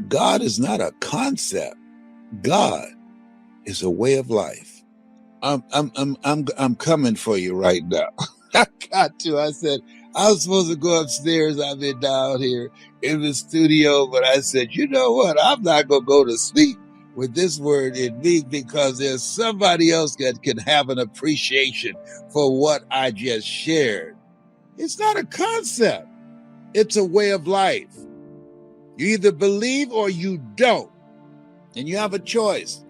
God is not a concept. God is a way of life. I'm coming for you right now. I got to. I said, I was supposed to go upstairs. I've been down here in the studio, but I said, you know what? I'm not going to go to sleep with this word in me, because there's somebody else that can have an appreciation for what I just shared. It's not a concept. It's a way of life. You either believe or you don't. And you have a choice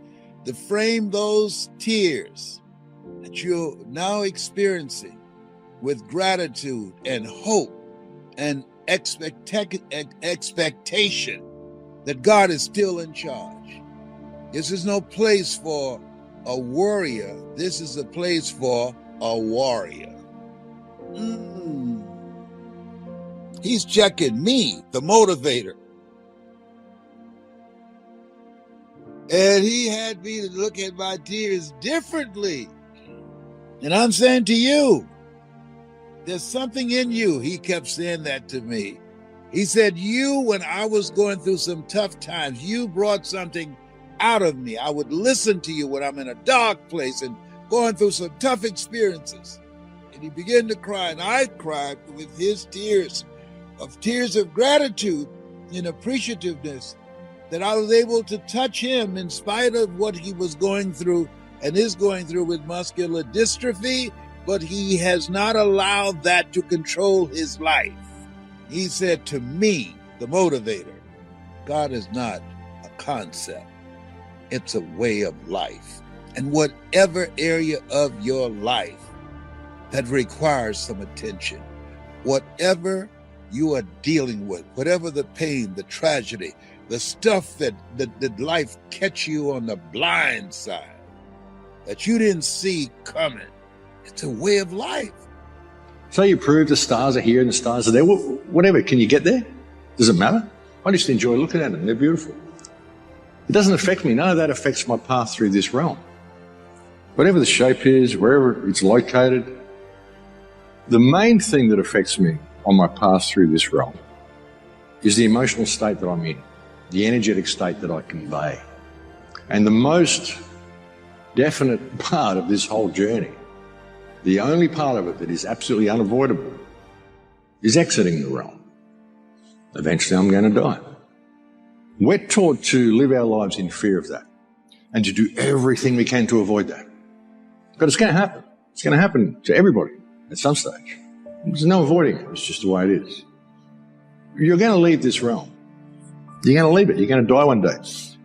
to frame those tears that you're now experiencing with gratitude and hope and expectation that God is still in charge. This is no place for a warrior. This is a place for a warrior. He's checking me, the motivator. And he had me to look at my tears differently. And I'm saying to you, there's something in you. He kept saying that to me. He said, you, when I was going through some tough times, you brought something out of me. I would listen to you when I'm in a dark place and going through some tough experiences. And he began to cry, and I cried with his tears of gratitude and appreciativeness, that I was able to touch him in spite of what he was going through and is going through with muscular dystrophy, but he has not allowed that to control his life. He said to me, the motivator, God is not a concept. It's a way of life. And whatever area of your life that requires some attention, whatever you are dealing with, whatever the pain, the tragedy, the stuff that life catch you on the blind side that you didn't see coming, it's a way of life. So you prove the stars are here and the stars are there. Whatever, can you get there? Does it matter? I just enjoy looking at them. They're beautiful. It doesn't affect me. None of that affects my path through this realm. Whatever the shape is, wherever it's located, the main thing that affects me on my path through this realm is the emotional state that I'm in, the energetic state that I convey. And the most definite part of this whole journey, the only part of it that is absolutely unavoidable, is exiting the realm. Eventually I'm going to die. We're taught to live our lives in fear of that and to do everything we can to avoid that. But it's going to happen. It's going to happen to everybody at some stage. There's no avoiding it. It's just the way it is. You're going to leave this realm. You're going to leave it. You're going to die one day.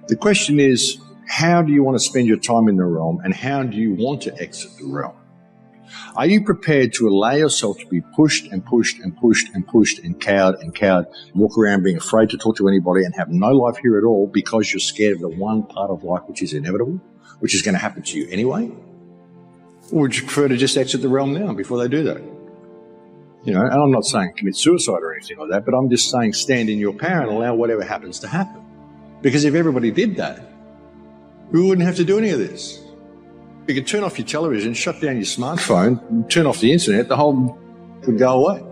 The question is, how do you want to spend your time in the realm, and how do you want to exit the realm? Are you prepared to allow yourself to be pushed and pushed and pushed and pushed and cowed, walk around being afraid to talk to anybody and have no life here at all because you're scared of the one part of life which is inevitable, which is going to happen to you anyway? Or would you prefer to just exit the realm now before they do that? You know, and I'm not saying commit suicide or anything like that, but I'm just saying stand in your power and allow whatever happens to happen. Because if everybody did that, we wouldn't have to do any of this. You could turn off your television, shut down your smartphone, turn off the internet, the whole would go away.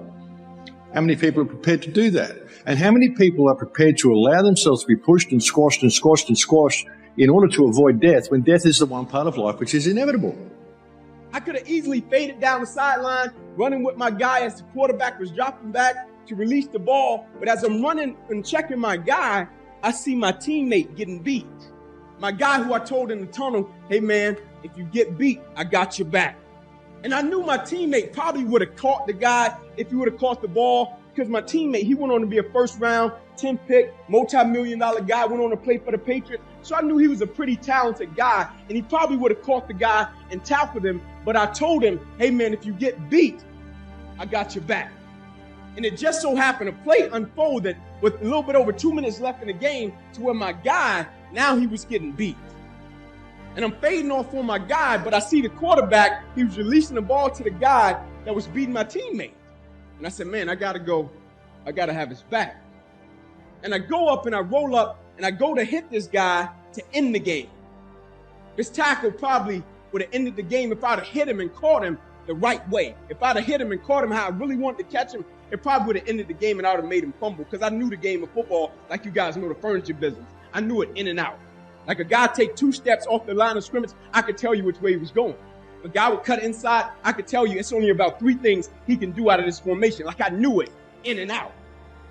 How many people are prepared to do that? And how many people are prepared to allow themselves to be pushed and squashed and squashed and squashed in order to avoid death, when death is the one part of life which is inevitable? I could have easily faded down the sideline, running with my guy as the quarterback was dropping back to release the ball. But as I'm running and checking my guy, I see my teammate getting beat. My guy who I told in the tunnel, hey man, if you get beat, I got your back. And I knew my teammate probably would have caught the guy if he would have caught the ball, because my teammate, he went on to be a first round, 10 pick, multi-million-dollar guy, went on to play for the Patriots. So I knew he was a pretty talented guy, and he probably would have caught the guy and tackled him. But I told him, hey man, if you get beat, I got your back. And it just so happened, a play unfolded with a little bit over 2 minutes left in the game to where my guy, now he was getting beat. And I'm fading off on my guy, but I see the quarterback, he was releasing the ball to the guy that was beating my teammate. And I said, man, I gotta go. I gotta have his back. And I go up and I roll up and I go to hit this guy to end the game. This tackle probably would have ended the game if I'd have hit him and caught him the right way. If I'd have hit him and caught him how I really wanted to catch him it probably would have ended the game and I would have made him fumble because I knew the game of football like you guys know the furniture business. I knew it in and out. Like a guy take 2 steps off the line of scrimmage, I could tell you which way he was going. If a guy would cut inside, I could tell you it's only about 3 things he can do out of this formation. Like I knew it in and out.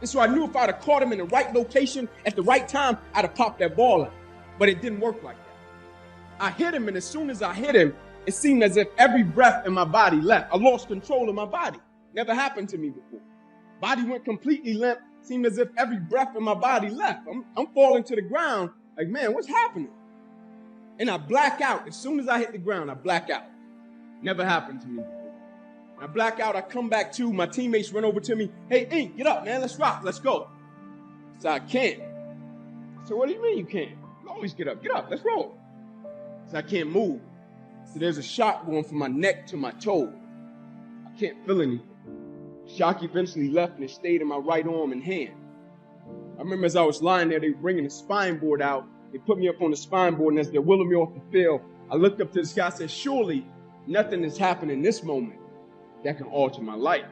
And so I knew if I'd have caught him in the right location at the right time, I'd have popped that ball out. But it didn't work like that. I hit him, and as soon as I hit him, it seemed as if every breath in my body left. I lost control of my body. Never happened to me before. Body went completely limp. Seemed as if every breath in my body left. I'm falling to the ground like, man, what's happening? And I black out. As soon as I hit the ground, I black out. Never happened to me before. I black out. I come back to. My teammates run over to me. Hey, Ink, get up, man. Let's rock. Let's go. So I can't. So what do you mean you can't? You always get up. Get up. Let's roll. So I can't move. So there's a shock going from my neck to my toe. I can't feel anything. Shock eventually left and it stayed in my right arm and hand. I remember as I was lying there, they were bringing the spine board out. They put me up on the spine board, and as they're wheeling me off the field, I looked up to the sky and said, surely nothing has happened in this moment that can alter my life.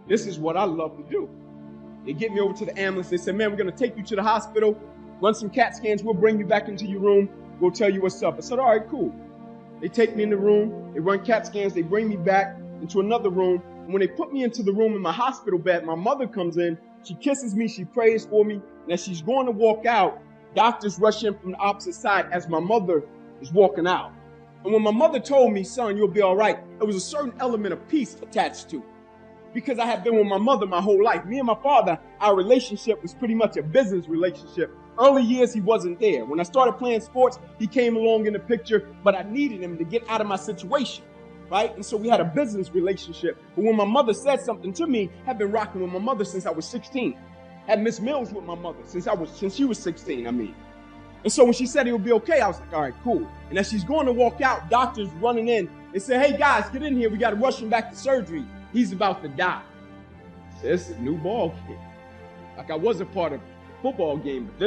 This is what I love to do. They get me over to the ambulance. They said, man, we're going to take you to the hospital, run some CAT scans. We'll bring you back into your room. We'll tell you what's up. I said, all right, cool. They take me in the room. They run CAT scans. They bring me back into another room. And when they put me into the room in my hospital bed, my mother comes in. She kisses me. She prays for me. And as she's going to walk out, doctors rush in from the opposite side as my mother is walking out. And when my mother told me, son, you'll be all right, there was a certain element of peace attached to it. Because I had been with my mother my whole life. Me and my father, our relationship was pretty much a business relationship. Early years, he wasn't there. When I started playing sports, he came along in the picture, but I needed him to get out of my situation, right? And so we had a business relationship. But when my mother said something to me, I've been rocking with my mother since I was 16. Had missed meals with my mother since she was 16, And so when she said it would be okay, I was like, all right, cool. And as she's going to walk out, doctors running in, they said, hey guys, get in here. We got to rush him back to surgery. He's about to die. I said, it's a new ball game. Like I was a part of the football game, but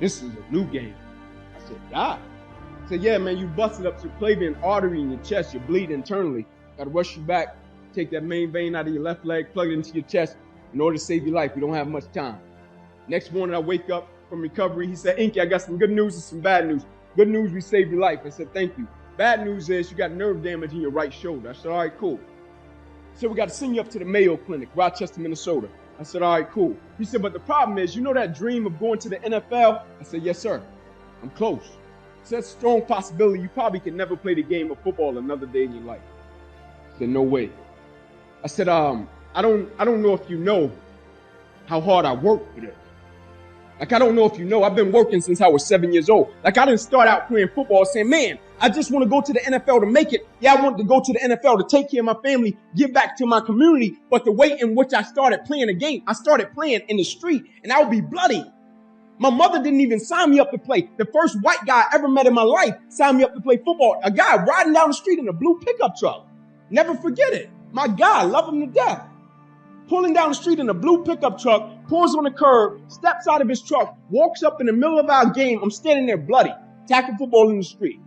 this is a new game. I said, die? I said, yeah, man, you busted up subclavian artery in your chest. You're bleeding internally. Got to rush you back, take that main vein out of your left leg, plug it into your chest in order to save your life. We don't have much time. Next morning, I wake up from recovery. He said, Inky, I got some good news and some bad news. Good news, we saved your life. I said, thank you. Bad news is you got nerve damage in your right shoulder. I said, all right, cool. So we got to send you up to the Mayo Clinic, Rochester, Minnesota. I said, all right, cool. He said, but the problem is, you know that dream of going to the NFL? I said, yes, sir. I'm close. He said, strong possibility you probably can never play the game of football another day in your life. I said, no way. I said, I don't know if you know how hard I work for this. Like, I don't know if you know, I've been working since I was 7 years old. Like, I didn't start out playing football saying, man, I just want to go to the NFL to make it. Yeah, I wanted to go to the NFL to take care of my family, give back to my community. But the way in which I started playing the game, I started playing in the street, and I would be bloody. My mother didn't even sign me up to play. The first white guy I ever met in my life signed me up to play football. A guy riding down the street in a blue pickup truck. Never forget it. My guy, love him to death. Pulling down the street in a blue pickup truck, pulls on the curb, steps out of his truck, walks up in the middle of our game. I'm standing there bloody, tackling football in the street.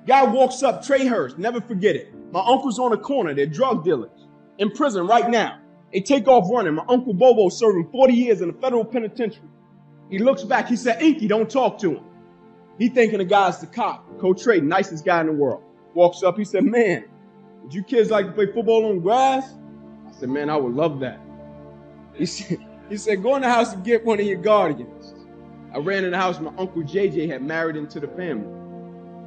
Guy walks up, Trey Hurst, never forget it. My uncle's on the corner, they're drug dealers. In prison right now. They take off running. My Uncle Bobo serving 40 years in a federal penitentiary. He looks back, he said, Inky, don't talk to him. He thinking the guy's the cop. Coach Trey, nicest guy in the world. Walks up, he said, man, would you kids like to play football on grass? I said, man, I would love that. He said, go in the house and get one of your guardians. I ran in the house. My Uncle JJ had married into the family.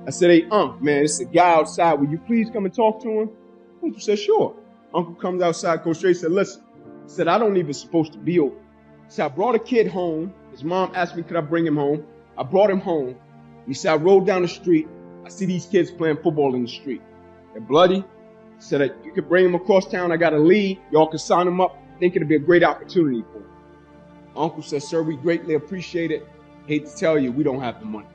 I said, hey, Unc, man, it's a guy outside. Will you please come and talk to him? Uncle said, sure. Uncle comes outside. Coach Trey said, listen. He said, I don't even supposed to be over. He said, I brought a kid home. His mom asked me, could I bring him home? I brought him home. He said, I rode down the street. I see these kids playing football in the street. They're bloody. He said, you could bring them across town. I got a lead. Y'all can sign them up. I think it'll be a great opportunity for them. Uncle said, sir, we greatly appreciate it. Hate to tell you, we don't have the money.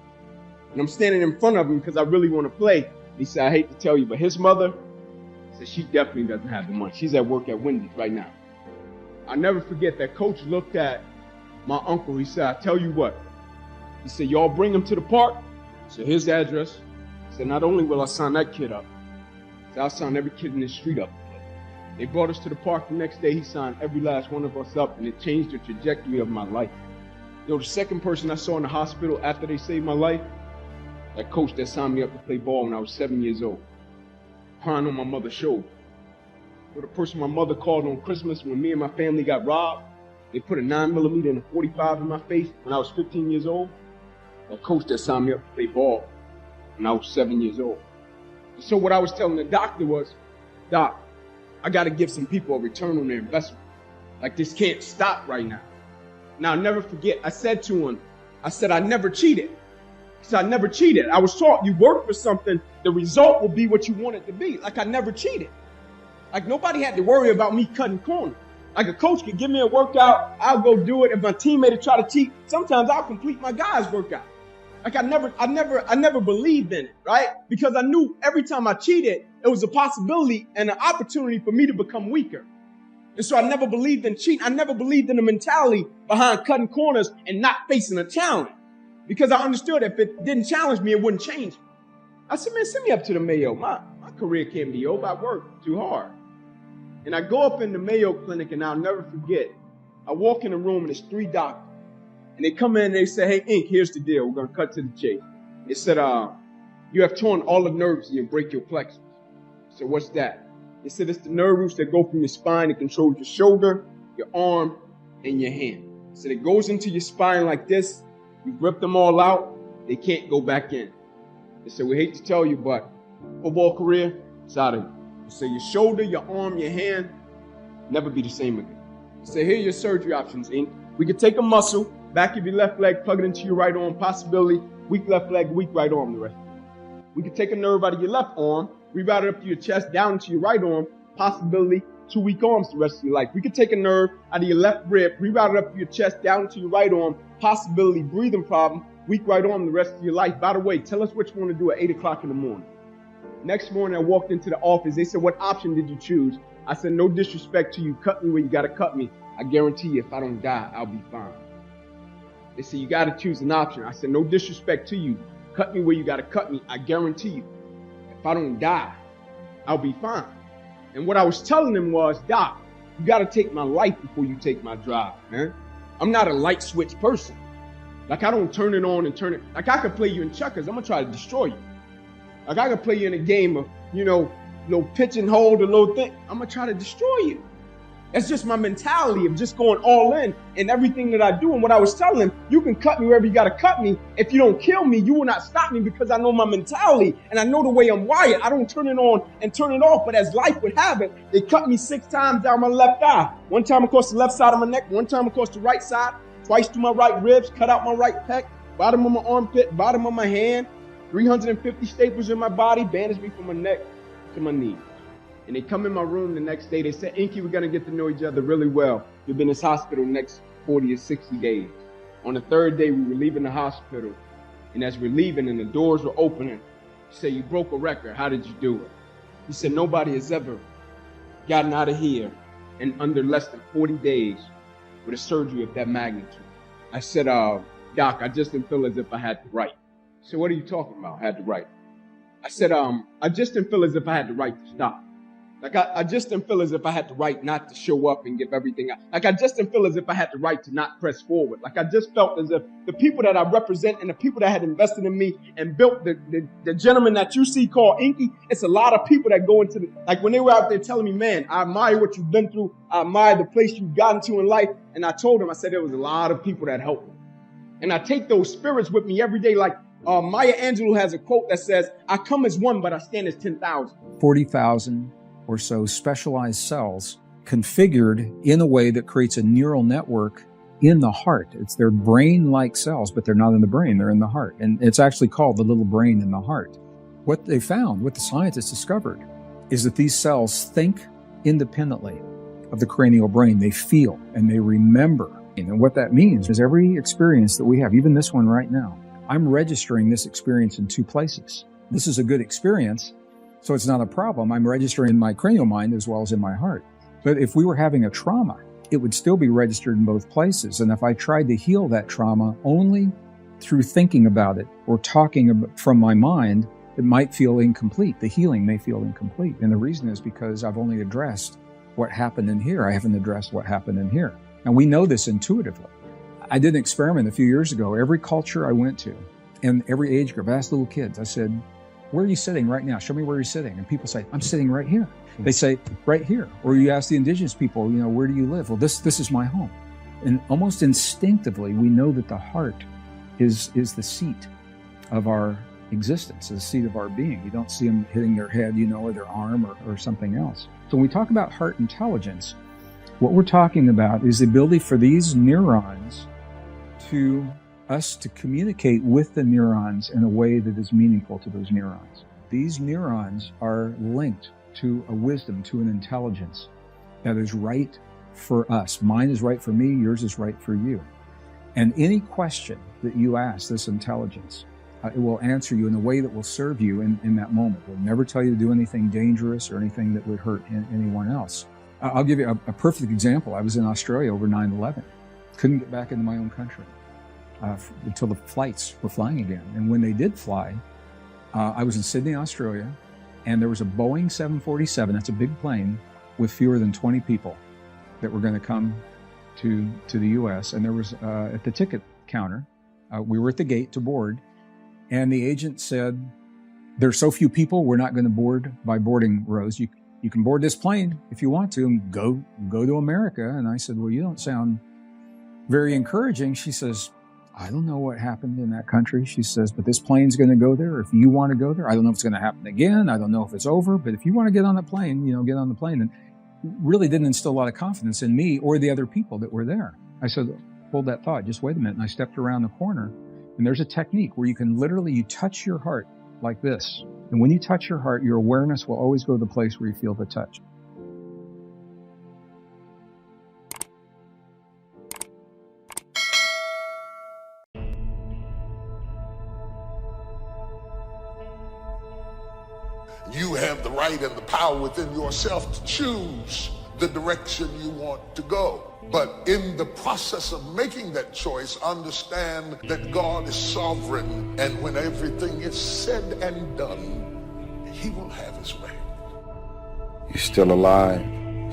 And I'm standing in front of him because I really want to play. He said, I hate to tell you, but his mother said she definitely doesn't have the money. She's at work at Wendy's right now. I'll never forget that coach looked at my uncle. He said, I tell you what. He said, y'all bring him to the park. So here's the address. He said, not only will I sign that kid up, I'll sign every kid in this street up. They brought us to the park the next day. He signed every last one of us up, and it changed the trajectory of my life. Yo, the second person I saw in the hospital after they saved my life, that coach that signed me up to play ball when I was 7 years old, crying on my mother's shoulder. Yo, the person my mother called on Christmas when me and my family got robbed, they put a 9mm and a 45 in my face when I was 15 years old. That coach that signed me up to play ball when I was 7 years old. And so what I was telling the doctor was, Doc, I got to give some people a return on their investment. Like, this can't stop right now. Now, I'll never forget, I said to him, I never cheated. I said, I never cheated. I was taught you work for something, the result will be what you want it to be. Like, I never cheated. Like, nobody had to worry about me cutting corners. Like, a coach could give me a workout, I'll go do it. If my teammate would try to cheat, sometimes I'll complete my guy's workout. Like, I never believed in it, right? Because I knew every time I cheated, it was a possibility and an opportunity for me to become weaker. And so I never believed in cheating. I never believed in the mentality behind cutting corners and not facing a challenge. Because I understood if it didn't challenge me, it wouldn't change me. I said, man, send me up to the Mayo. My career can't be over. I worked too hard. And I go up in the Mayo Clinic, and I'll never forget. I walk in the room, and there's 3 doctors. And they come in and they say, hey, Ink, here's the deal. We're going to cut to the chase. They said, you have torn all the nerves in your brachial plexus. I said, what's that? They said, it's the nerve roots that go from your spine that controls your shoulder, your arm, and your hand. I said, it goes into your spine like this. You've ripped them all out. They can't go back in. They said, we hate to tell you, but football career, it's out of you. They said, your shoulder, your arm, your hand, never be the same again. They said, here are your surgery options, Ink. We could take a muscle, back of your left leg, plug it into your right arm, possibility, weak left leg, weak right arm the rest of it. We could take a nerve out of your left arm, reroute it up to your chest, down into your right arm, possibility, 2 weak arms the rest of your life. We could take a nerve out of your left rib, reroute it up to your chest, down into your right arm, possibility, breathing problem, weak right arm the rest of your life. By the way, tell us what you want to do at 8 o'clock in the morning. Next morning, I walked into the office. They said, what option did you choose? I said, no disrespect to you. Cut me where you got to cut me. I guarantee you, if I don't die, I'll be fine. They said, you got to choose an option. I said, no disrespect to you. Cut me where you got to cut me. I guarantee you, if I don't die, I'll be fine. And what I was telling them was, Doc, you got to take my life before you take my drive, man. I'm not a light switch person. Like, I don't turn it on and turn it. Like, I could play you in checkers. I'm going to try to destroy you. Like, I could play you in a game of, little pitch and hold, a little thing. I'm going to try to destroy you. That's just my mentality of just going all in everything that I do. And what I was telling them, you can cut me wherever you got to cut me. If you don't kill me, you will not stop me because I know my mentality and I know the way I'm wired. I don't turn it on and turn it off. But as life would have it, they cut me 6 times down my left thigh. 1 time across the left side of my neck, 1 time across the right side, twice through my right ribs, cut out my right pec, bottom of my armpit, bottom of my hand, 350 staples in my body, bandaged me from my neck to my knees. And they come in my room the next day. They said, Inky, we're going to get to know each other really well. You'll be in this hospital next 40 or 60 days. On the 3rd day, we were leaving the hospital. And as we're leaving and the doors were opening, he said, you broke a record. How did you do it? He said, nobody has ever gotten out of here in under less than 40 days with a surgery of that magnitude. I said, Doc, I just didn't feel as if I had the right. He said, what are you talking about? I had the right. I said, I just didn't feel as if I had the right to stop. Like, I just didn't feel as if I had the right not to show up and give everything out. Like, I just didn't feel as if I had the right to not press forward. Like, I just felt as if the people that I represent and the people that had invested in me and built the gentleman that you see called Inky, it's a lot of people that go into the, like, when they were out there telling me, man, I admire what you've been through. I admire the place you've gotten to in life. And I told them, I said, there was a lot of people that helped me. And I take those spirits with me every day. Like, Maya Angelou has a quote that says, I come as one, but I stand as 10,000. 40,000 or so specialized cells configured in a way that creates a neural network in the heart. It's their brain-like cells, but they're not in the brain, they're in the heart. And it's actually called the little brain in the heart. What they found, what the scientists discovered, is that these cells think independently of the cranial brain. They feel and they remember. And what that means is every experience that we have, even this one right now, I'm registering this experience in 2 places. This is a good experience, so it's not a problem. I'm registering in my cranial mind as well as in my heart. But if we were having a trauma, it would still be registered in both places. And if I tried to heal that trauma only through thinking about it or talking from my mind, it might feel incomplete. The healing may feel incomplete. And the reason is because I've only addressed what happened in here. I haven't addressed what happened in here. And we know this intuitively. I did an experiment a few years ago. Every culture I went to and every age group, I asked little kids, I said, where are you sitting right now? Show me where you're sitting. And people say, I'm sitting right here. They say, right here. Or you ask the indigenous people, where do you live? Well, this is my home. And almost instinctively, we know that the heart is the seat of our existence, the seat of our being. You don't see them hitting their head, or their arm or something else. So when we talk about heart intelligence, what we're talking about is the ability for these neurons to communicate with the neurons in a way that is meaningful to those neurons. These neurons are linked to a wisdom, to an intelligence that is right for us. Mine is right for me, yours is right for you. And any question that you ask this intelligence, it will answer you in a way that will serve you in that moment. It will never tell you to do anything dangerous or anything that would hurt anyone else. I'll give you a perfect example. I was in Australia over 9/11. Couldn't get back into my own country until the flights were flying again. And when they did fly, I was in Sydney, Australia, and there was a Boeing 747, that's a big plane, with fewer than 20 people that were going to come to the U.S. And there was, at the ticket counter, we were at the gate to board, and the agent said, there's so few people, we're not going to board by boarding rows. You can board this plane if you want to and go to America. And I said, well, you don't sound very encouraging. She says, I don't know what happened in that country. She says, but this plane's going to go there. If you want to go there, I don't know if it's going to happen again. I don't know if it's over, but if you want to get on the plane, get on the plane. And really didn't instill a lot of confidence in me or the other people that were there. I said, hold that thought, just wait a minute. And I stepped around the corner, and there's a technique where you can literally, you touch your heart like this. And when you touch your heart, your awareness will always go to the place where you feel the touch. You have the right and the power within yourself to choose the direction you want to go. But in the process of making that choice, understand that God is sovereign, and when everything is said and done, He will have His way. You're still alive,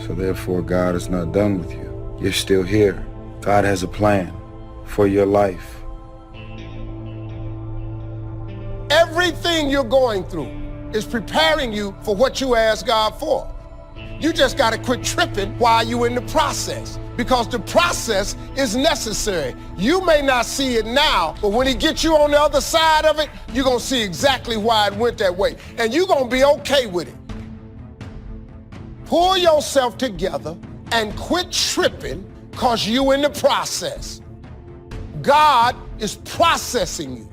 so therefore God is not done with you. You're still here. God has a plan for your life. Everything you're going through is preparing you for what you ask God for. You just got to quit tripping while you're in the process, because the process is necessary. You may not see it now, but when He gets you on the other side of it, you're going to see exactly why it went that way, and you're going to be okay with it. Pull yourself together and quit tripping, because you're in the process. God is processing you.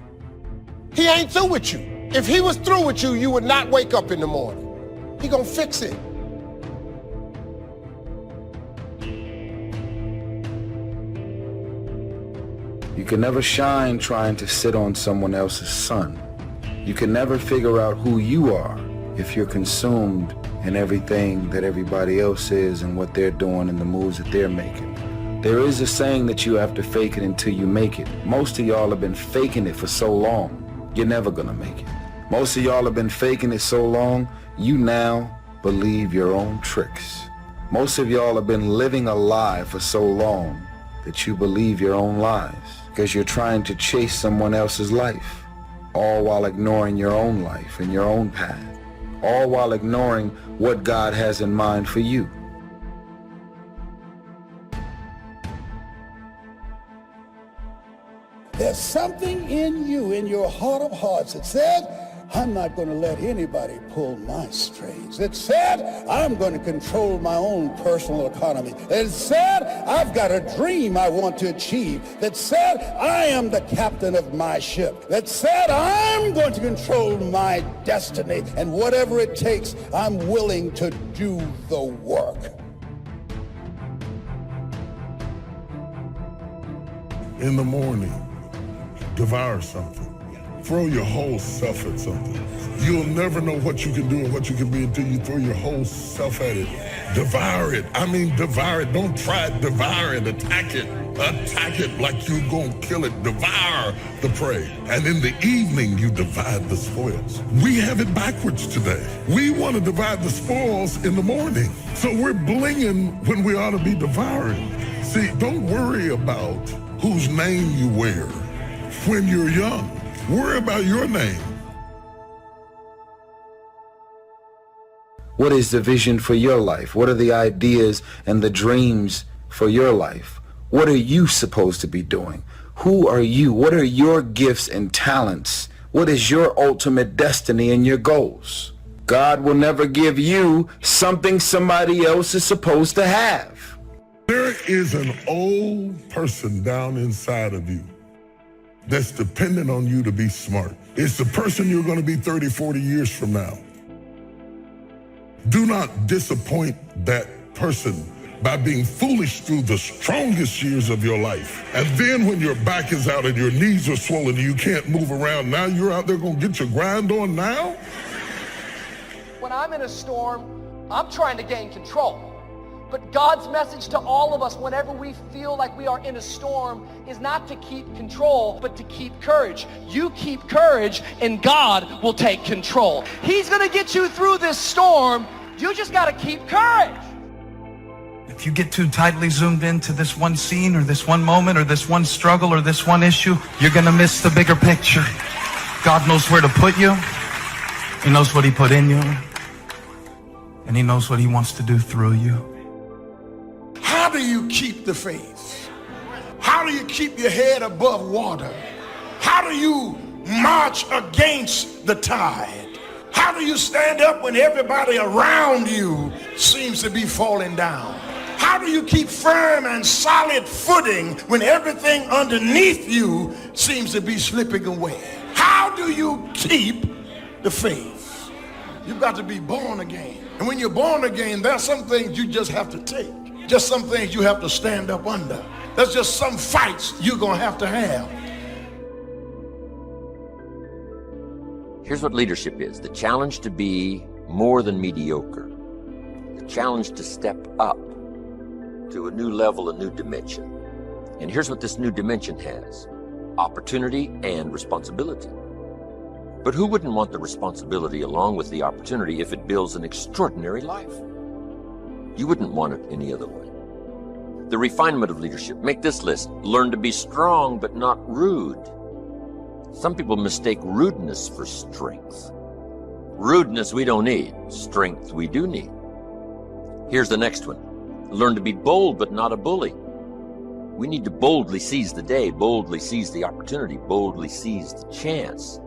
He ain't through with you. If He was through with you, you would not wake up in the morning. He gonna fix it. You can never shine trying to sit on someone else's sun. You can never figure out who you are if you're consumed in everything that everybody else is and what they're doing and the moves that they're making. There is a saying that you have to fake it until you make it. Most of y'all have been faking it for so long, you're never gonna make it. Most of y'all have been faking it so long, you now believe your own tricks. Most of y'all have been living a lie for so long that you believe your own lies, because you're trying to chase someone else's life, all while ignoring your own life and your own path, all while ignoring what God has in mind for you. There's something in you, in your heart of hearts, that said, I'm not going to let anybody pull my strings. It said, I'm going to control my own personal economy. It said, I've got a dream I want to achieve. That said, I am the captain of my ship. That said, I'm going to control my destiny. And whatever it takes, I'm willing to do the work. In the morning, devour something. throw your whole self at something. You'll never know what you can do and what you can be until you throw your whole self at it. Devour it. I mean, devour it. Don't try it. Devour it. Attack it. Attack it like you're going to kill it. Devour the prey. And in the evening, you divide the spoils. We have it backwards today. We want to divide the spoils in the morning. So we're blinging when we ought to be devouring. See, don't worry about whose name you wear when you're young. Worry about your name. What is the vision for your life? What are the ideas and the dreams for your life? What are you supposed to be doing? Who are you? What are your gifts and talents? What is your ultimate destiny and your goals? God will never give you something somebody else is supposed to have. There is an old person down inside of you that's dependent on you to be smart. It's the person you're going to be 30, 40 years from now. Do not disappoint that person by being foolish through the strongest years of your life. And then when your back is out and your knees are swollen and you can't move around, now you're out there going to get your grind on now? When I'm in a storm, I'm trying to gain control. But God's message to all of us whenever we feel like we are in a storm is not to keep control, but to keep courage. You keep courage and God will take control. He's going to get you through this storm. You just got to keep courage. If you get too tightly zoomed into this one scene or this one moment or this one struggle or this one issue, you're going to miss the bigger picture. God knows where to put you. He knows what he put in you. And he knows what he wants to do through you. How do you keep the faith? How do you keep your head above water? How do you march against the tide? How do you stand up when everybody around you seems to be falling down? How do you keep firm and solid footing when everything underneath you seems to be slipping away? How do you keep the faith? You've got to be born again. And when you're born again, there's some things you just have to take. Just some things you have to stand up under. There's just some fights you're going to have. Here's what leadership is. The challenge to be more than mediocre. The challenge to step up to a new level, a new dimension. And here's what this new dimension has. Opportunity and responsibility. But who wouldn't want the responsibility along with the opportunity if it builds an extraordinary life? You wouldn't want it any other way. The refinement of leadership. Make this list. Learn to be strong, but not rude. Some people mistake rudeness for strength. Rudeness we don't need. Strength we do need. Here's the next one. Learn to be bold, but not a bully. We need to boldly seize the day, boldly seize the opportunity, boldly seize the chance.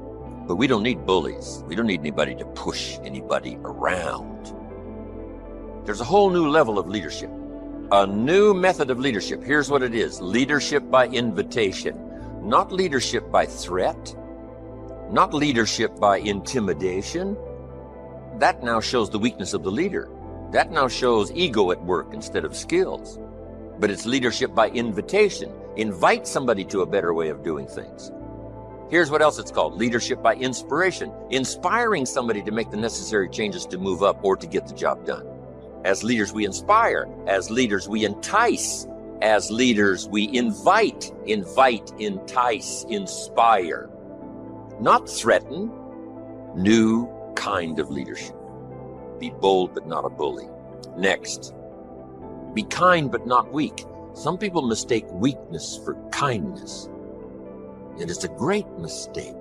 But we don't need bullies. We don't need anybody to push anybody around. There's a whole new level of leadership. A new method of leadership. Here's what it is. Leadership by invitation. Not leadership by threat. Not leadership by intimidation. That now shows the weakness of the leader. That now shows ego at work instead of skills. But it's leadership by invitation. Invite somebody to a better way of doing things. Here's what else it's called. Leadership by inspiration. Inspiring somebody to make the necessary changes to move up or to get the job done. As leaders, we inspire. As leaders, we entice. As leaders, we invite, entice, inspire. Not threaten. New kind of leadership. Be bold, but not a bully. Next, be kind, but not weak. Some people mistake weakness for kindness. And it's a great mistake.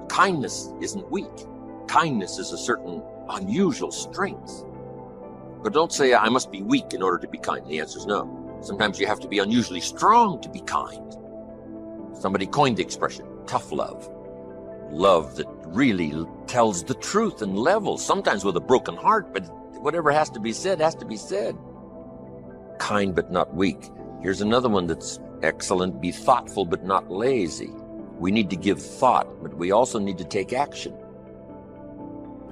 Kindness isn't weak. Kindness is a certain unusual strength. But don't say, I must be weak in order to be kind. The answer is no. Sometimes you have to be unusually strong to be kind. Somebody coined the expression, tough love. Love that really tells the truth and levels, sometimes with a broken heart, but whatever has to be said, has to be said. Kind but not weak. Here's another one that's excellent. Be thoughtful but not lazy. We need to give thought, but we also need to take action.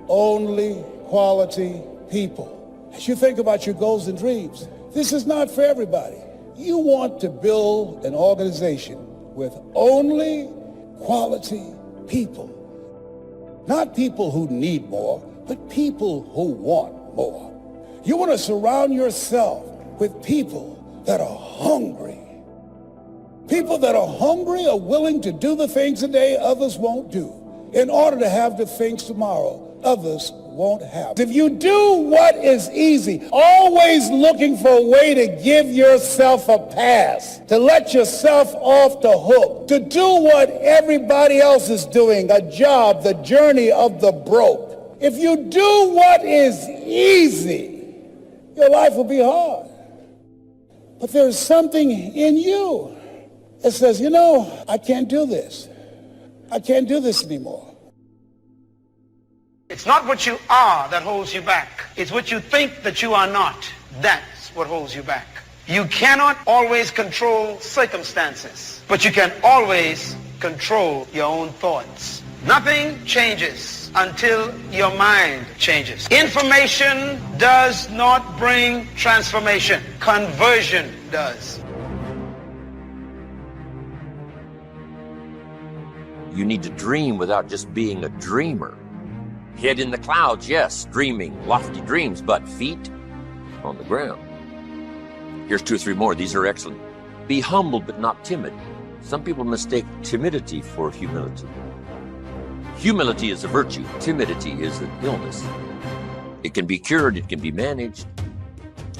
Only quality people. As you think about your goals and dreams, this is not for everybody. You want to build an organization with only quality people. Not people who need more, but people who want more. You want to surround yourself with people that are hungry. People that are hungry are willing to do the things today others won't do in order to have the things tomorrow others won't have. If you do what is easy, always looking for a way to give yourself a pass, to let yourself off the hook, to do what everybody else is doing, a job, the journey of the broke. If you do what is easy, your life will be hard. But there's something in you that says, you know, I can't do this. I can't do this anymore. It's not what you are that holds you back. It's what you think that you are not. That's what holds you back. You cannot always control circumstances, but you can always control your own thoughts. Nothing changes until your mind changes. Information does not bring transformation. Conversion does. You need to dream without just being a dreamer. Head in the clouds, yes, dreaming lofty dreams, but feet on the ground. Here's 2 or 3 more. These are excellent. Be humble but not timid. Some people mistake timidity for humility. Humility is a virtue. Timidity is an illness. It can be cured. It can be managed.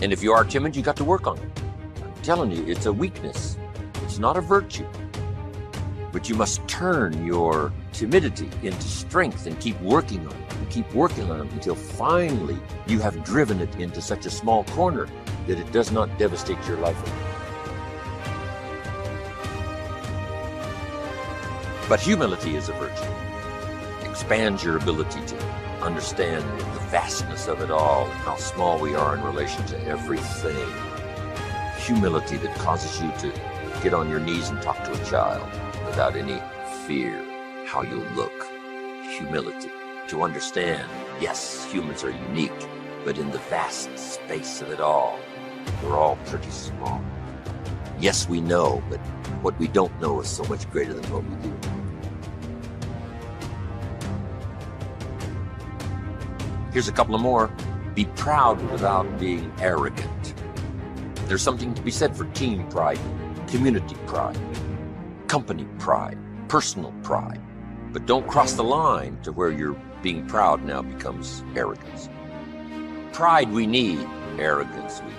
And if you are timid, you got to work on it. I'm telling you, it's a weakness. It's not a virtue. But you must turn your timidity into strength and keep working on it, and keep working on it until finally you have driven it into such a small corner that it does not devastate your life anymore. But humility is a virtue. Expands your ability to understand the vastness of it all and how small we are in relation to everything. Humility that causes you to get on your knees and talk to a child without any fear how you'll look. Humility. To understand, yes, humans are unique, but in the vast space of it all, we're all pretty small. Yes, we know, but what we don't know is so much greater than what we do. Here's a couple of more. Be proud without being arrogant. There's something to be said for team pride, community pride, company pride, personal pride. But don't cross the line to where you're being proud now becomes arrogance. Pride we need, arrogance we need.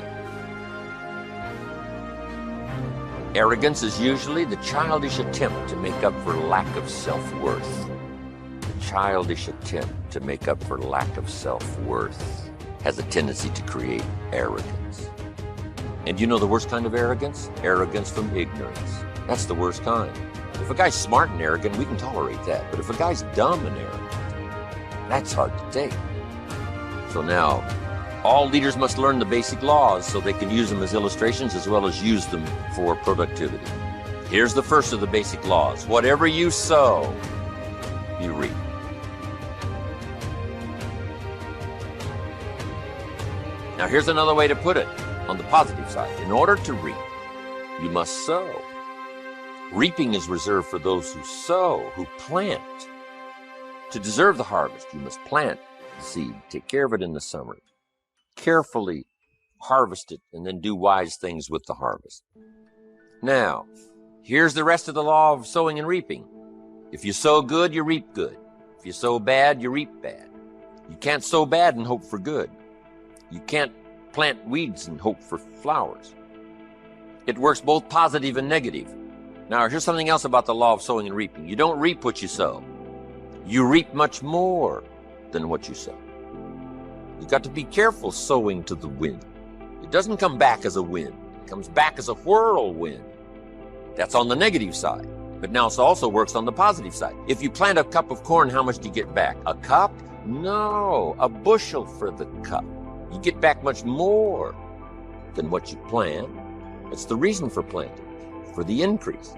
Arrogance is usually the childish attempt to make up for lack of self-worth. The childish attempt to make up for lack of self-worth has a tendency to create arrogance. And you know the worst kind of arrogance? Arrogance from ignorance. That's the worst kind. If a guy's smart and arrogant, we can tolerate that. But if a guy's dumb and arrogant, that's hard to take. So now, all leaders must learn the basic laws so they can use them as illustrations as well as use them for productivity. Here's the first of the basic laws. Whatever you sow, you reap. Now here's another way to put it on the positive side. In order to reap, you must sow. Reaping is reserved for those who sow, who plant. To deserve the harvest, you must plant the seed, take care of it in the summer, carefully harvest it, and then do wise things with the harvest. Now, here's the rest of the law of sowing and reaping. If you sow good, you reap good. If you sow bad, you reap bad. You can't sow bad and hope for good. You can't plant weeds and hope for flowers. It works both positive and negative. Now, here's something else about the law of sowing and reaping. You don't reap what you sow. You reap much more than what you sow. You've got to be careful sowing to the wind. It doesn't come back as a wind. It comes back as a whirlwind. That's on the negative side. But now it also works on the positive side. If you plant a cup of corn, how much do you get back? A cup? No, a bushel for the cup. You get back much more than what you plant. It's the reason for planting. For the increase.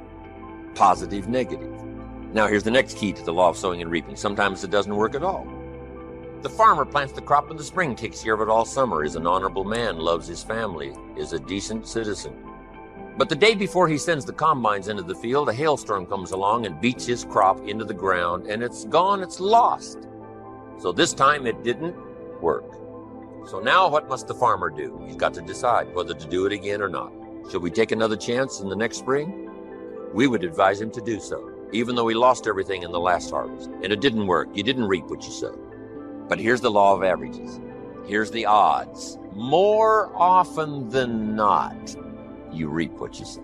Positive, negative. Now here's the next key to the law of sowing and reaping. Sometimes it doesn't work at all. The farmer plants the crop in the spring, takes care of it all summer, is an honorable man, loves his family, is a decent citizen. But the day before he sends the combines into the field, a hailstorm comes along and beats his crop into the ground, and it's gone, it's lost. So this time it didn't work. So now what must the farmer do? He's got to decide whether to do it again or not. Should we take another chance in the next spring? We would advise him to do so, even though he lost everything in the last harvest. And it didn't work. You didn't reap what you sowed. But here's the law of averages. Here's the odds. More often than not, you reap what you sow.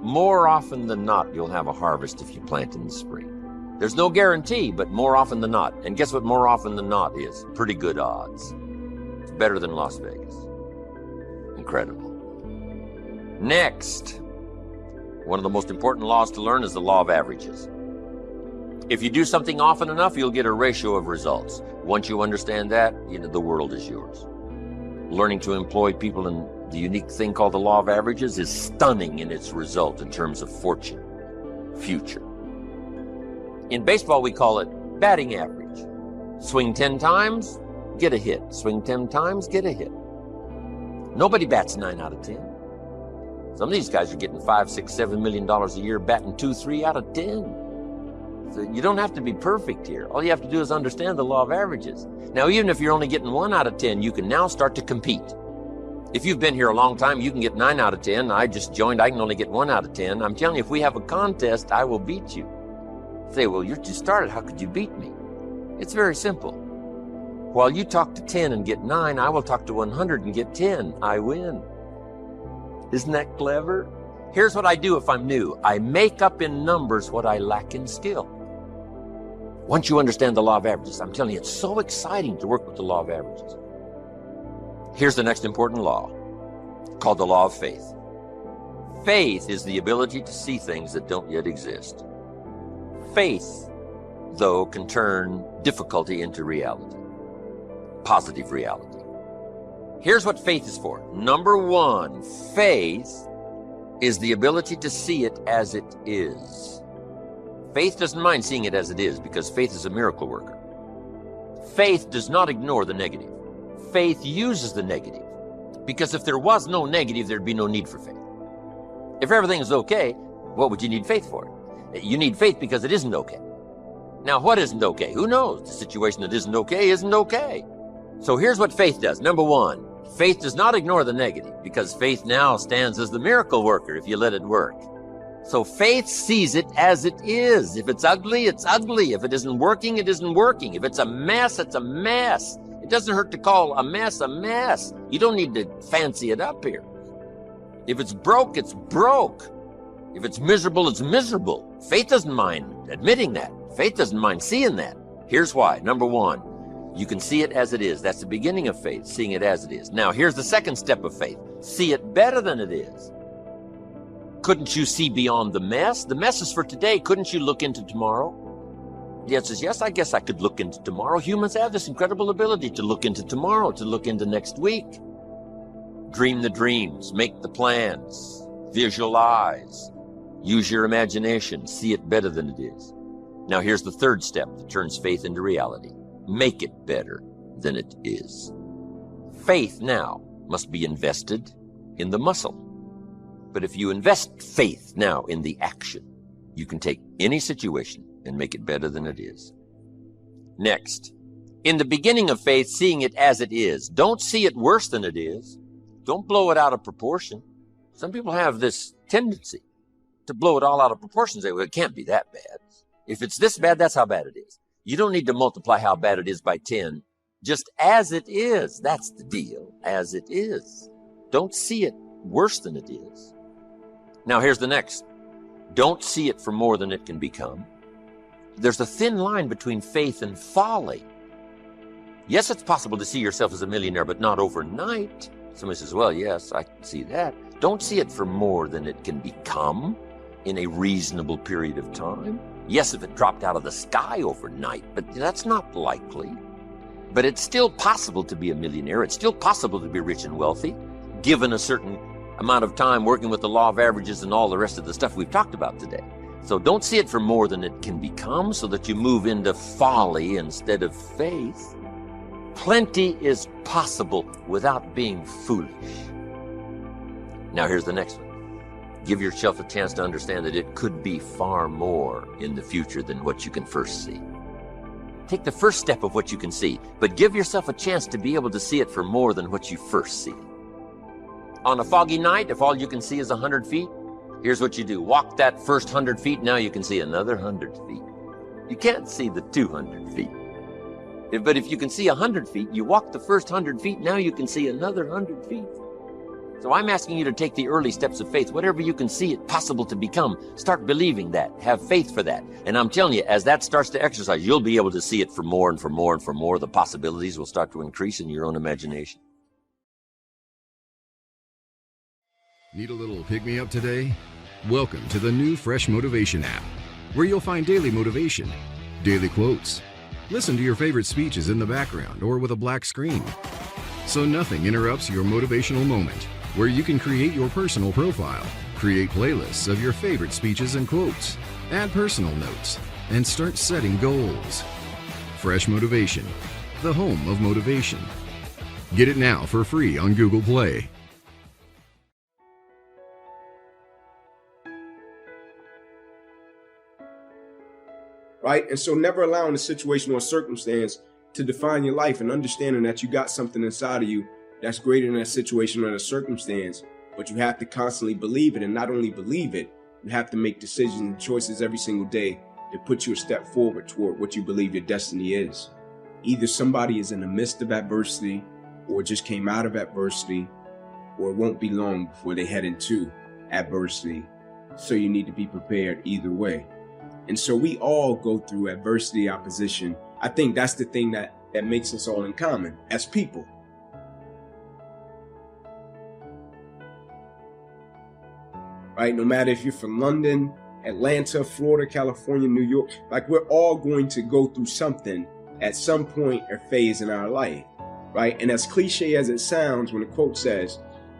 More often than not, you'll have a harvest if you plant in the spring. There's no guarantee, but more often than not. And guess what more often than not is? Pretty good odds. It's better than Las Vegas. Incredible. Next, one of the most important laws to learn is the law of averages. If you do something often enough, you'll get a ratio of results. Once you understand that, the world is yours. Learning to employ people in the unique thing called the law of averages is stunning in its result in terms of fortune, future. In baseball, we call it batting average. Swing 10 times, get a hit. Swing 10 times, get a hit. Nobody bats 9 out of 10. Some of these guys are getting $5, $6, $7 million a year, batting 2, 3 out of 10. So you don't have to be perfect here. All you have to do is understand the law of averages. Now, even if you're only getting 1 out of 10, you can now start to compete. If you've been here a long time, you can get 9 out of 10. I just joined, I can only get 1 out of 10. I'm telling you, if we have a contest, I will beat you. Say, well, you just started, how could you beat me? It's very simple. While you talk to 10 and get 9, I will talk to 100 and get 10. I win. Isn't that clever? Here's what I do if I'm new. I make up in numbers what I lack in skill. Once you understand the law of averages, I'm telling you, it's so exciting to work with the law of averages. Here's the next important law, called the law of faith. Faith is the ability to see things that don't yet exist. Faith, though, can turn difficulty into reality, positive reality. Here's what faith is for. Number one, faith is the ability to see it as it is. Faith doesn't mind seeing it as it is because faith is a miracle worker. Faith does not ignore the negative. Faith uses the negative because if there was no negative, there'd be no need for faith. If everything is okay, what would you need faith for? You need faith because it isn't okay. Now, what isn't okay? Who knows? The situation that isn't okay. So here's what faith does. Number one, faith does not ignore the negative because faith now stands as the miracle worker if you let it work. So faith sees it as it is. If it's ugly, it's ugly. If it isn't working, it isn't working. If it's a mess, it's a mess. It doesn't hurt to call a mess a mess. You don't need to fancy it up here. If it's broke, it's broke. If it's miserable, it's miserable. Faith doesn't mind admitting that. Faith doesn't mind seeing that. Here's why. Number one, you can see it as it is. That's the beginning of faith, seeing it as it is. Now, here's the second step of faith. See it better than it is. Couldn't you see beyond the mess? The mess is for today. Couldn't you look into tomorrow? The answer is yes, I guess I could look into tomorrow. Humans have this incredible ability to look into tomorrow, to look into next week. Dream the dreams, make the plans, visualize, use your imagination, see it better than it is. Now, here's the third step that turns faith into reality. Make it better than it is. Faith now must be invested in the muscle. But if you invest faith now in the action, you can take any situation and make it better than it is. Next, in the beginning of faith, seeing it as it is. Don't see it worse than it is. Don't blow it out of proportion. Some people have this tendency to blow it all out of proportion and say, well, it can't be that bad. If it's this bad, that's how bad it is. You don't need to multiply how bad it is by 10. Just as it is. That's the deal. As it is. Don't see it worse than it is. Now, here's the next. Don't see it for more than it can become. There's a thin line between faith and folly. Yes, it's possible to see yourself as a millionaire, but not overnight. Somebody says, well, yes, I can see that. Don't see it for more than it can become in a reasonable period of time. Yes, if it dropped out of the sky overnight, but that's not likely. But it's still possible to be a millionaire. It's still possible to be rich and wealthy, given a certain amount of time working with the law of averages and all the rest of the stuff we've talked about today. So don't see it for more than it can become so that you move into folly instead of faith. Plenty is possible without being foolish. Now here's the next one. Give yourself a chance to understand that it could be far more in the future than what you can first see. Take the first step of what you can see, but give yourself a chance to be able to see it for more than what you first see. On a foggy night, if all you can see is 100 feet, here's what you do. Walk that first 100 feet, now you can see another 100 feet. You can't see the 200 feet. But if you can see 100 feet, you walk the first 100 feet, now you can see another 100 feet. So I'm asking you to take the early steps of faith. Whatever you can see it possible to become, start believing that. Have faith for that. And I'm telling you, as that starts to exercise, you'll be able to see it for more and for more and for more. The possibilities will start to increase in your own imagination. Need a little pick-me-up today? Welcome to the new Fresh Motivation app, where you'll find daily motivation, daily quotes. Listen to your favorite speeches in the background or with a black screen, so nothing interrupts your motivational moment, where you can create your personal profile, create playlists of your favorite speeches and quotes, add personal notes, and start setting goals. Fresh Motivation, the home of motivation. Get it now for free on Google Play. Right? And so never allowing a situation or circumstance to define your life, and understanding that you got something inside of you that's greater than that situation or that circumstance, but you have to constantly believe it. And not only believe it, you have to make decisions and choices every single day to put you a step forward toward what you believe your destiny is. Either somebody is in the midst of adversity, or just came out of adversity, or it won't be long before they head into adversity. So you need to be prepared either way. And so we all go through adversity, opposition. I think that's the thing that makes us all in common as people. Right? No matter if you're from London, Atlanta, Florida, California, New York, like we're all going to go through something at some point or phase in our life. Right? And as cliche as it sounds, when the quote says,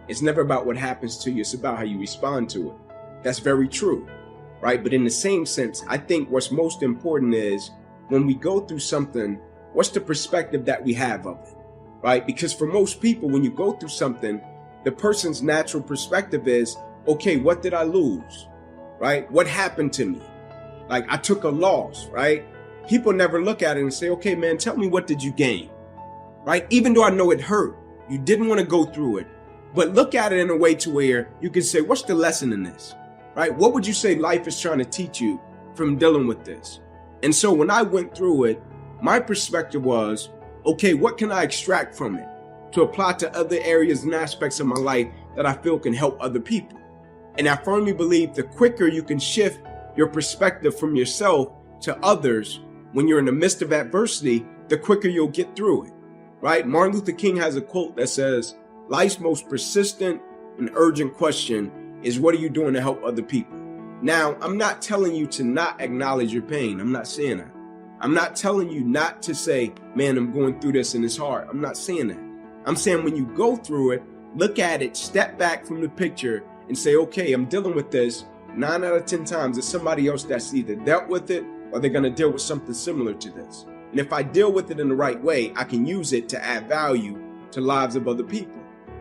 it's never about what happens to you, it's about how you respond to it. That's very true. Right? But in the same sense, I think what's most important is when we go through something, what's the perspective that we have of it? Right? Because for most people, when you go through something, the person's natural perspective is, okay, what did I lose? Right? What happened to me? Like I took a loss, right? People never look at it and say, okay, man, tell me, what did you gain? Right? Even though I know it hurt, you didn't want to go through it, but look at it in a way to where you can say, what's the lesson in this? Right? What would you say life is trying to teach you from dealing with this? And so when I went through it, my perspective was, okay, what can I extract from it to apply to other areas and aspects of my life that I feel can help other people? And I firmly believe the quicker you can shift your perspective from yourself to others when you're in the midst of adversity, the quicker you'll get through it. Right? Martin Luther King has a quote that says, life's most persistent and urgent question is, what are you doing to help other people? Now, I'm not telling you to not acknowledge your pain. I'm not saying that. I'm not telling you not to say, man, I'm going through this and it's hard. I'm not saying that. I'm saying when you go through it, look at it, step back from the picture and say, okay, I'm dealing with this. 9 out of 10 times, it's somebody else that's either dealt with it or they're going to deal with something similar to this. And if I deal with it in the right way, I can use it to add value to lives of other people.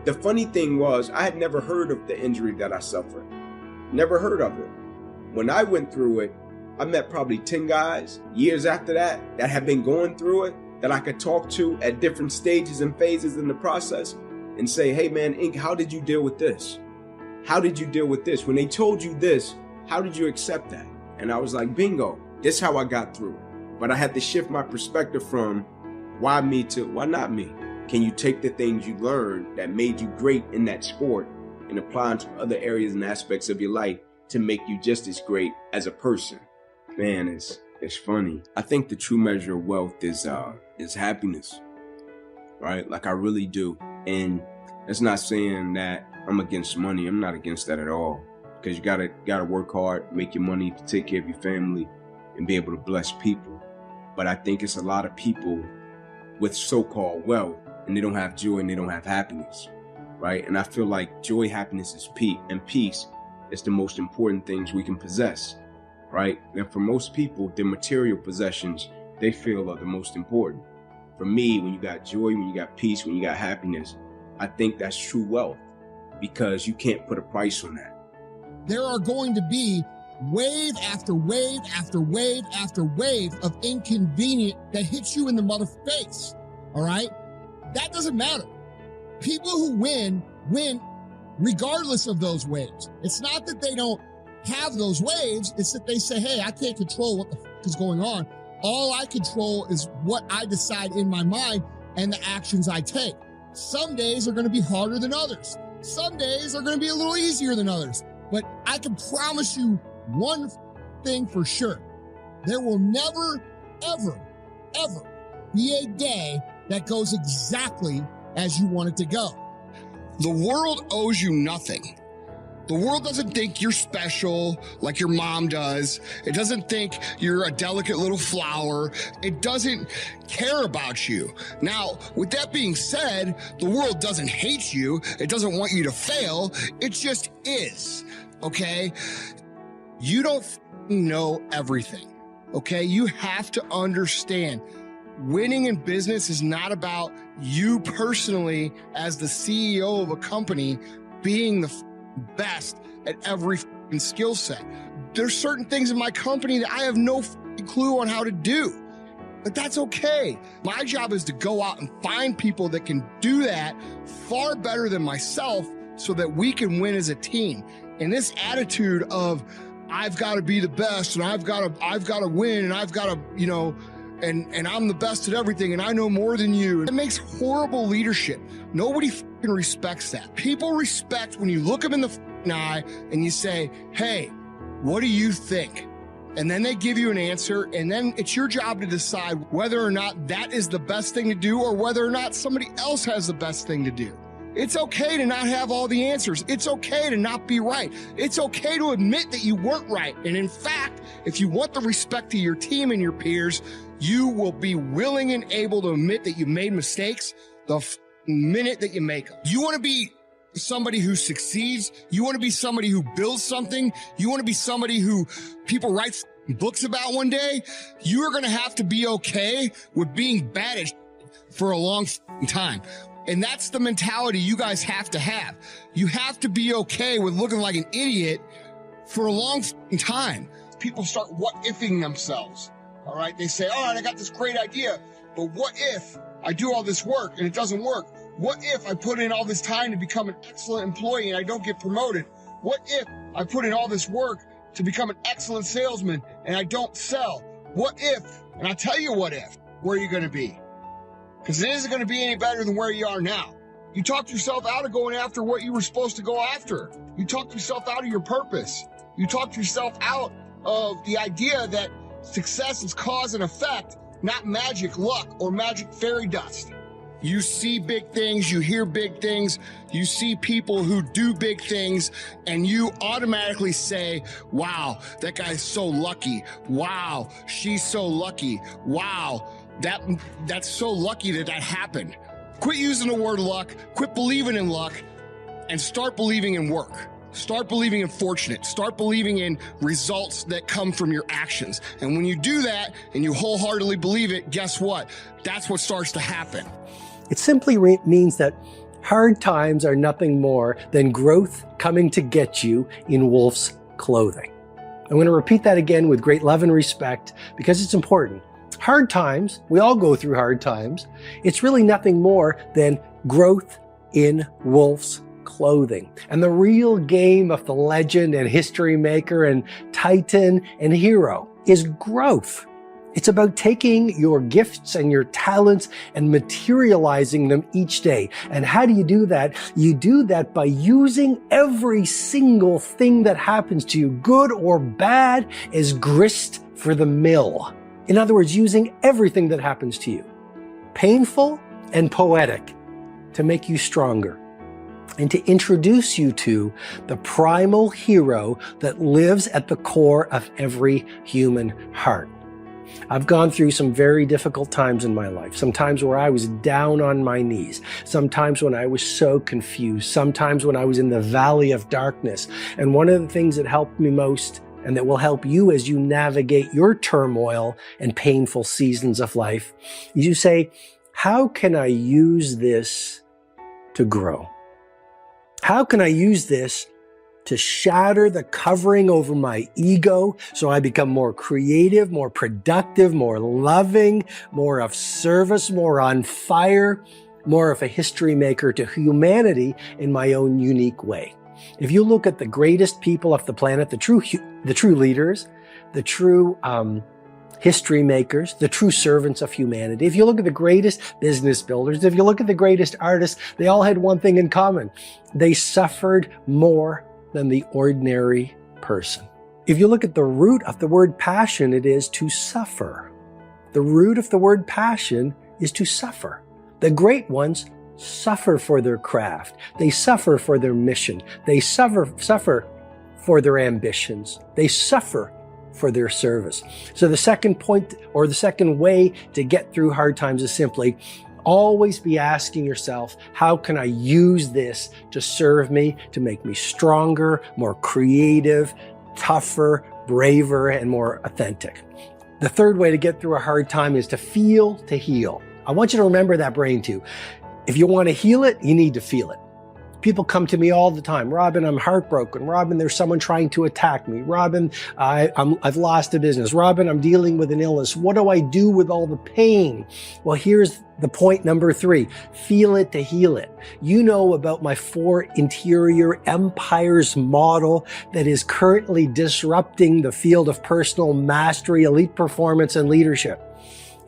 The funny thing was, I had never heard of the injury that I suffered. Never heard of it. When I went through it, I met probably 10 guys years after that had been going through it, that I could talk to at different stages and phases in the process and say, hey man, Ink, how did you deal with this? How did you deal with this? When they told you this, how did you accept that? And I was like, bingo, this is how I got through it. But I had to shift my perspective from why me to why not me? Can you take the things you learned that made you great in that sport and apply them to other areas and aspects of your life to make you just as great as a person? Man, it's funny. I think the true measure of wealth is happiness, right? Like I really do. And that's not saying that I'm against money. I'm not against that at all, because you gotta work hard, make your money to take care of your family and be able to bless people. But I think it's a lot of people with so-called wealth and they don't have joy and they don't have happiness, right? And I feel like joy, happiness is peace is the most important things we can possess, right? And for most people, their material possessions, they feel are the most important. For me, when you got joy, when you got peace, when you got happiness, I think that's true wealth, because you can't put a price on that. there are going to be wave after wave after wave after wave of inconvenient that hits you in the mother face, all right? That doesn't matter. People who win regardless of those waves. It's not that they don't have those waves, it's that they say, hey, I can't control what the f is going on. All I control is what I decide in my mind and the actions I take. Some days are going to be harder than others. Some days are going to be a little easier than others. But I can promise you one thing for sure. There will never, ever, ever be a day that goes exactly as you want it to go. The world owes you nothing. The world doesn't think you're special like your mom does. It doesn't think you're a delicate little flower. It doesn't care about you. Now, with that being said, the world doesn't hate you. It doesn't want you to fail. It just is, okay? You don't know everything, okay? You have to understand winning in business is not about you personally as the CEO of a company being the best at every skill set. There's certain things in my company that I have no clue on how to do, but that's okay. My job is to go out and find people that can do that far better than myself so that we can win as a team. And this attitude of I've got to be the best and I've got to win and I've got to, you know, and I'm the best at everything and I know more than you. It makes horrible leadership. Nobody respects that. People respect when you look them in the eye and you say, hey, what do you think? And then they give you an answer, and then it's your job to decide whether or not that is the best thing to do or whether or not somebody else has the best thing to do. It's okay to not have all the answers. It's okay to not be right. It's okay to admit that you weren't right. And in fact, if you want the respect of your team and your peers, you will be willing and able to admit that you made mistakes the minute that you make them. You want to be somebody who succeeds. You want to be somebody who builds something. You want to be somebody who people write books about one day. You are going to have to be okay with being bad at for a long time. And that's the mentality you guys have to have. You have to be okay with looking like an idiot for a long time. People start what-ifing themselves. All right. They say, all right, I got this great idea, but what if I do all this work and it doesn't work? What if I put in all this time to become an excellent employee and I don't get promoted? What if I put in all this work to become an excellent salesman and I don't sell? What if, and I'll tell you what if, where are you going to be? Because it isn't going to be any better than where you are now. You talked yourself out of going after what you were supposed to go after. You talked yourself out of your purpose. You talked yourself out of the idea that success is cause and effect, not magic luck or magic fairy dust. You see big things, you hear big things, you see people who do big things, and you automatically say, wow, that guy's so lucky. Wow, she's so lucky. Wow, that's so lucky that happened. Quit using the word luck, quit believing in luck, and start believing in work. Start believing in fortunate. Start believing in results that come from your actions. And when you do that and you wholeheartedly believe it, guess what? That's what starts to happen. It simply means that hard times are nothing more than growth coming to get you in wolf's clothing. I'm going to repeat that again with great love and respect because it's important. Hard times, we all go through hard times. It's really nothing more than growth in wolf's clothing. And the real game of the legend and history maker and titan and hero is growth. It's about taking your gifts and your talents and materializing them each day. And how do you do that? You do that by using every single thing that happens to you, good or bad, as grist for the mill. In other words, using everything that happens to you, painful and poetic, to make you stronger and to introduce you to the primal hero that lives at the core of every human heart. I've gone through some very difficult times in my life, sometimes where I was down on my knees, sometimes when I was so confused, sometimes when I was in the valley of darkness. And one of the things that helped me most and that will help you as you navigate your turmoil and painful seasons of life is you say, how can I use this to grow? How can I use this to shatter the covering over my ego so I become more creative, more productive, more loving, more of service, more on fire, more of a history maker to humanity in my own unique way. If you look at the greatest people of the planet, the true leaders, the true history makers, the true servants of humanity, if you look at the greatest business builders, if you look at the greatest artists, they all had one thing in common. They suffered more than the ordinary person. If you look at the root of the word passion, it is to suffer. The root of the word passion is to suffer. The great ones suffer for their craft. They suffer for their mission. They suffer for their ambitions. They suffer for their service. So the second point, or the second way to get through hard times, is simply always be asking yourself, how can I use this to serve me, to make me stronger, more creative, tougher, braver, and more authentic? The third way to get through a hard time is to feel to heal. I want you to remember that brain too. If you want to heal it, you need to feel it. People come to me all the time. Robin, I'm heartbroken. Robin, there's someone trying to attack me. Robin, I've lost a business. Robin, I'm dealing with an illness. What do I do with all the pain? Well, here's the point number 3. Feel it to heal it. You know about my 4 interior empires model that is currently disrupting the field of personal mastery, elite performance, and leadership.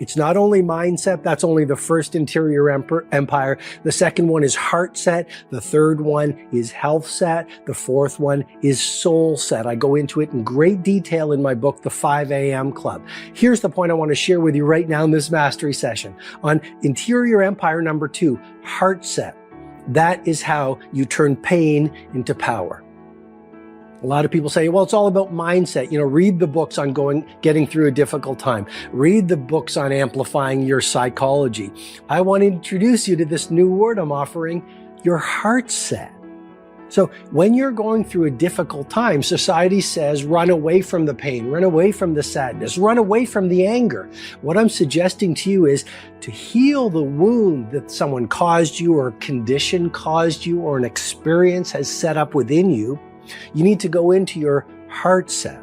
It's not only mindset, that's only the first interior empire. The second one is heart set. The third one is health set. The fourth one is soul set. I go into it in great detail in my book, The 5 a.m. Club. Here's the point I want to share with you right now in this mastery session. On interior empire number 2, heart set. That is how you turn pain into power. A lot of people say, well, it's all about mindset. Read the books on getting through a difficult time. Read the books on amplifying your psychology. I want to introduce you to this new word I'm offering, your heart set. So when you're going through a difficult time, society says, run away from the pain, run away from the sadness, run away from the anger. What I'm suggesting to you is to heal the wound that someone caused you, or a condition caused you, or an experience has set up within you. You need to go into your heart set.